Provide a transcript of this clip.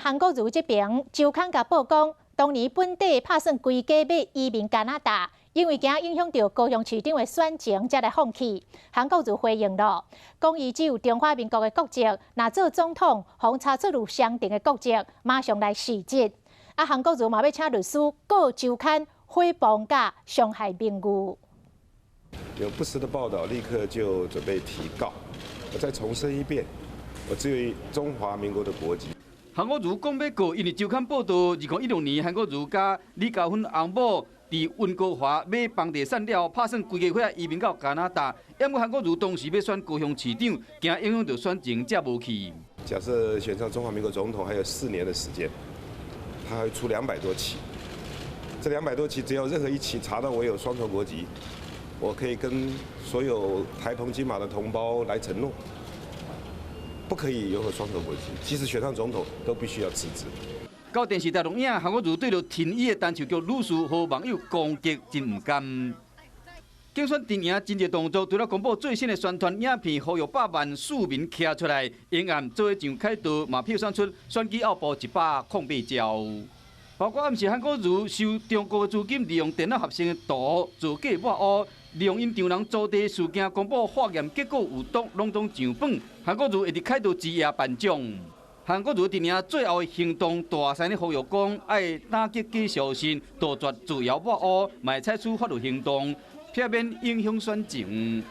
韩国瑜这边周刊甲报讲，当年本地打算规家要移民加拿大，因为惊影响到高雄市长的选情，才来放弃。韩国瑜回应了，讲伊只有中华民国的国籍，若做总统，互查出有相同的国籍，马上来辞职。韩国瑜嘛要请律师告周刊诽谤甲伤害名誉。有不实的报道，立刻就准备提告。我再重申一遍，我只有中华民国的国籍。 韩国瑜讲要告，因为周刊报道，2016年韩国瑜甲李嘉芬翁某伫温哥华买房地产了，打算规家伙移民到加拿大。因为韩国瑜当时要选高雄市长，惊影响到选情，才无去。假设选上中华民国总统还有4年的时间，他会出200多起。这200多起，只要任何一起查到我有双重国籍，我可以跟所有台澎金马的同胞来承诺。 不可以有双重国籍，即使选上总统，都必须要辞职。到电视台录影，韩国瑜对着挺伊的单手局女士和网友攻击，真唔甘。竞选阵营真侪动作，除了公布最新的宣传影片，呼吁100万市民站出来，沿岸做上凯道，嘛票选出选举后部108招。包括暗示韩国瑜受中国的资金，利用电脑合成的图造假抹黑。 利用因丈人租地事件公布化验结果有毒，拢总上榜。韩国瑜会伫凯道之夜颁奖。韩国瑜阵营最后的行动大声的呼吁讲，爱打击假消息，杜绝造谣抹黑，嘛会采取法律行动，避免影响选情。